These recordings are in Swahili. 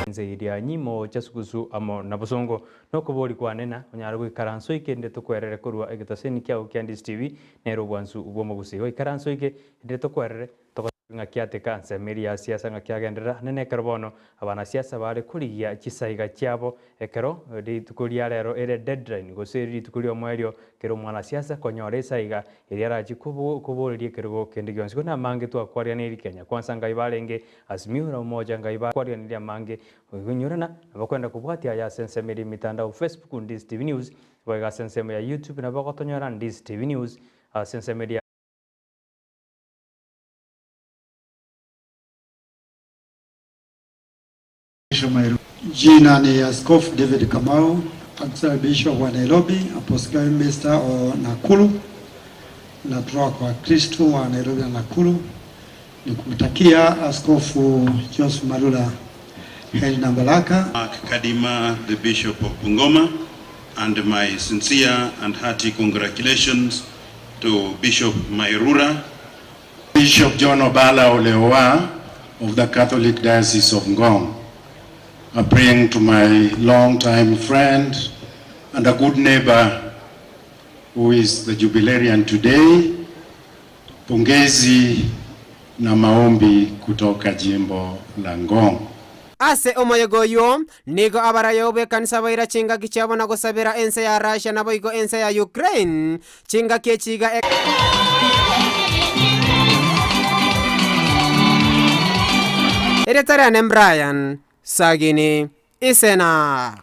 Ndizi Eyemo chasukusu amo nabusongo nokobori kwanena onyarwe karanso ikende tukwerere kurwa egitaseni kyao kya Ndizi TV nero bwansu ubwo gusi oi karanso ike ende tukwerere ngakiate kanse meri ya siasa ngakiagendera nene karbono abana siasa bare kuriya kisaiga cyabo ekero ritukuria rero ere deadline gose ritukuria mwerio kero mwana siasa konyore saiga iriaraji kuburie kero kende gyonse kuna mange tu akwaria neri Kenya kwanza ngaibarenge azimio umoja ngaiba kwaria nili mange gunyurana abakwenda kubwatia ya sense meri mitandao Facebook Ndizi TV News baga sense ya YouTube na bakotonyora Ndizi TV News sense media Jina ni Askofu David Kamau, Archbishop wa Nairobi, Apostle Minister wa Nakuru, na kutoka kwa Kristo wa Nairobi na Nakuru. Nikumtakia Askofu Joseph Marula heri na baraka. Kadima, the Bishop of Bungoma, and my sincere and hearty congratulations to Bishop Mairura. Bishop John Obala Olewa of the Catholic Diocese of Ngong. I bring to my long-time friend and a good neighbor who is the jubilarian today, pongezi na maombi kutoka jimbo la Ngong. Ase omoyegoyo nigo abarayo be kanisa baira chinga kichabo na gusabira ense ya Russia na boigo ense ya Ukraine chinga kechiga Eretarian Brian Sagini Isena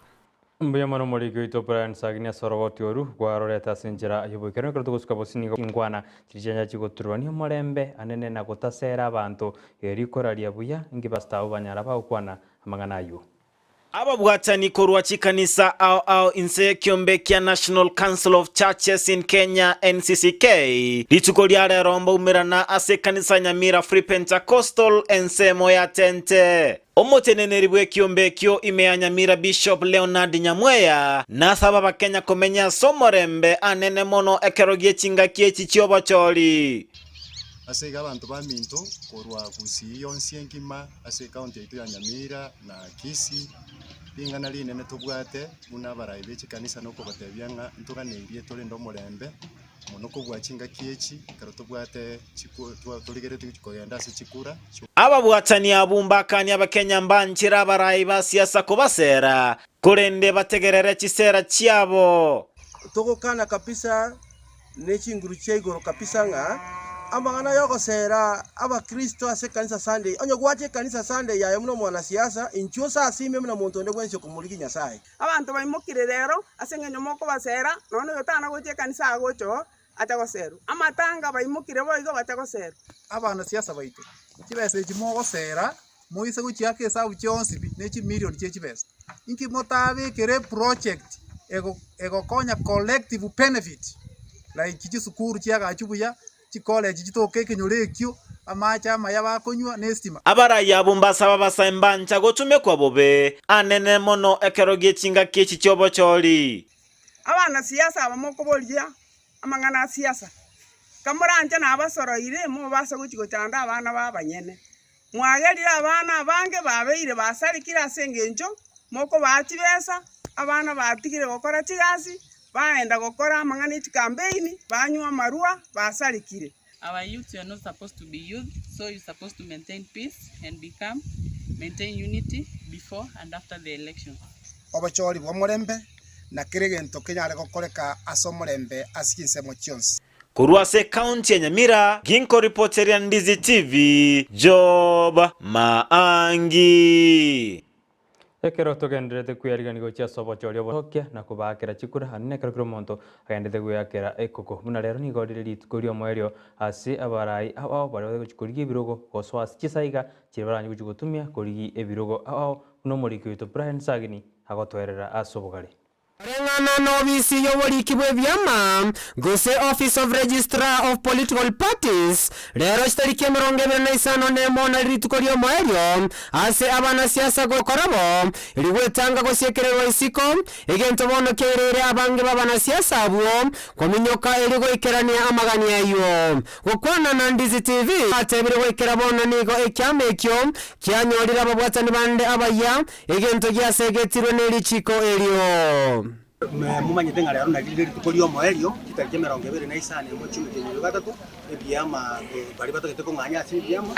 Mbuya mano morigo ito Brian Sagini sorogoti oru gwaroreta sinjira yubukero ko tuguskabosini ingwana kijanja chikoturwani morembe anene na gutasera abantu erikoraria buya ngibastao banyara bakwana amangana ayo ababwatani korwa chikanisa ao inse kiombe kia National Council of Churches in Kenya NCCK lituko lya rombo umirana ase kanisa Nyamira Free Pentecostal ense moya tente omoteneneri bwe kiombe kyo ime Nyamira Bishop Leonard Nyamweya na sababa Kenya komenya somorembe anene mono ekerogie chinga kiechi chiobo choli ase abantu baminto korwa kusi yonsi enkima ase county yitu ya Nyamira na Kisii bingana linene tubwate muna barayi bechikanisa noko batebyanga ntuganeirie tole ndo morembe muno kubwachinga kiechi karo tubwate tuligere tukikoyenda ase chikura ababwatani abumbakani abakenya mbanchira barayi ba siasa kubasera kurende bategerere chisera chiabo tokokana kabisa nechinguru chegoro kabisa nga amangana yoko sera aba Kristo ase kanisa Sunday onyo gwache kanisa Sunday ya muno mwana siasa inchusa asime muna muntu onde gwense kumuliki Nyasaye abantu bayimukire rero ase ngenyo moko basera none yotana gwache kanisa agocho atagosero amatanga bayimukire boigo batagosero abana siasa baito kibese kimogo sera moise guchiake sabu chonsi nechi million chechi bese inki motabe kere project ego konya collective benefit like kijisukuru chiaga chubuya college jitoke kinyorekyo amacha amaya bakonywa nestima abara yabumbasa babasa embancha gotume kwa bobe anene mono ekerogie chinga kechi chobo choli abana siasa abamoko bolya amangana siasa kamuranje na abasoro ire mu basa guchiko chanda abana babanyene mwagerira abana bange babeire basarikira sengenjo moko bati besa abana batikire gukora tigasi baenda gukora amangana campaign banywa marua basarikire. Our youth, you are not supposed to be youth, so you're supposed to maintain peace and maintain unity before and after the election. Obachori bwamorembe na kiregento kenyare gokoreka asomorembe asikinse mochons. Kuruase county ya Nyamira, ginko reporter ya Ndizi TV, Job Maangi. Ekero togendrete kuyariganigo chia sobo chorio bokia na kubakera chikura hanne kero monto agendete kuyakera ekoko muna rero ni godire litkurio moerio ase abarai abo bari guchikuriga ebirogo goswas chisaiga chibaranyi guchugutumia kurigi ebirogo abo no moriki wito Brian Sagini agotwerera asobogari Rengana novisi yoboriki bwebyama gose Office of Registrar of Political Parties rero chitariki 25 nemona ritukorio moerio ase abana siasa gokorabo irigwetanga gosiekererwa isiko egento bono kerere abange babana siasa abo kominyoka irigoikerania amagania yo gokwana na Ndizi TV atebire goikera bono nigo ekyamekyo kyanyorira babwatani bande abaya egento gyasegetirwe n'erichiko elio mumanyite nga rero nagirire ritukorio moerio kitariki 25 mu chumi chenye gatatu ebyama bari batagete ko nganya ase ebyama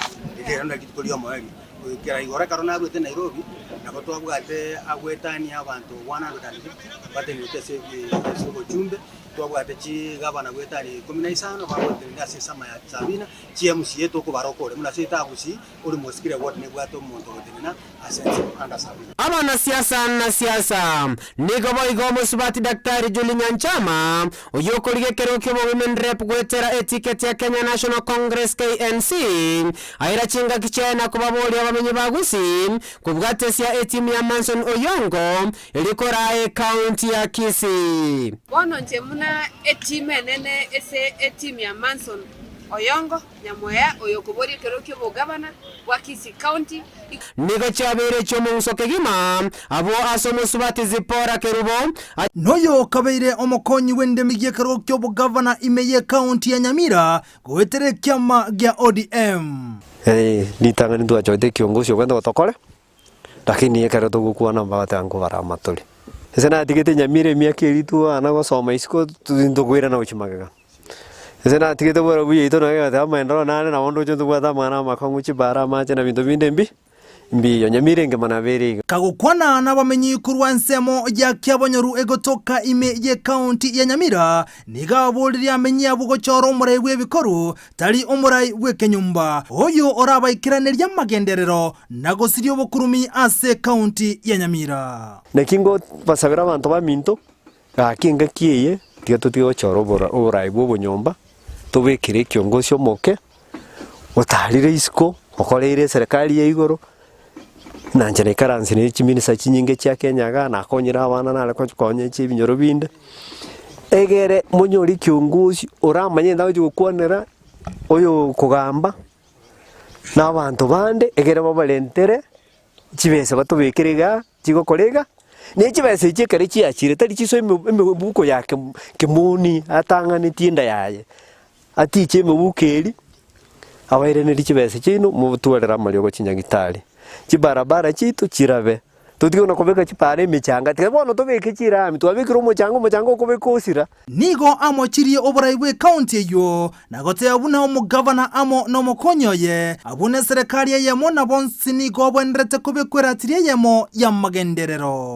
rero nagiritukorio moerio kira igora karona abwete Nairobi nabo twabwate agwetania abantu 150 batenite se chumbe twabwate chi gabana gwetani 15 babwate ndase sama ya Sabina CMC yeto ko barokore muna sita abusi uri mosikire wot ne bwato monto gotenena asense anda Sabina abana siasa nigo boigo musubati Daktari Julian Nchama uyokorige kerokyo women rep gwetera etiquette ya Kenya National Congress KNC aira chinga kichena kubaboli abamenyi bagusi kubwate sia etimu ya Manson Oyongo ilikorae county ya Kisii bono njemuna etime nene ese etimu ya Manson Oyongo nyamoya oyokobori kerokyo bogabana wa Kisii County nigo chabere chomunso kegima abo asomo subati zipora kerubo noyo kabeire omokonyi wende migie kerokyo bogavana imeye county ya Nyamira goetere kiama gya ODM litanga ndu ajote kiongozi ogenda gotokore lakini yekero tugukua namba batango baramatuli esena tigete Nyamira miaka iritu ana gosoma isiko tuzindugwira na uchimagaga esena tigete bora buye ito na ga maendro nane na wondo chonto bwata mana makonguchi bara mache na bintu binde mbi Nyamira ngemana beri kagukwana na bamenyi kurwa nsemo ya kyabonyoru egotoka ime ye county ya Nyamira niga boliri amenyi abugochoro umurai w'ebikoru tari umurai w'ekenyumba oyo orabaikiraneria magenderero nagosirio bokurumi ase county ya Nyamira nekingo basabira abantu baminto gakinga kiye tigatutigo choro bora umurai bw'obonyomba tubekire kiongozi omoke otarire isiko okoreire serikali ya igoro nanjene karansi ne chiminisa chinyinge cha Kenya ga nakonyira abana nale konye chibinyoro binde egere munyori kiongozi oramanye ndaje gukonera oyo kugamba n'abantu bande egere babalentere chibese batubekirega chigokorega ne chibese chikere chiachire tari chiso imibuko yake kimuni atangane tinda yaye atiche imibukeri abaire ne chibese chino mubutwalera malyo chinyagitari chibarabara chitu chirabe tutigona kobeka chipare michanga tikabona tobeke chirami twabikira umuchanga okobekosira nigo amo chirie oborai bwe county yo nagote abuna omugavana amo no mokonyoye abune serikali yemo na bonsi nigo bwenrete kobekwera tirie yemo ya magenderero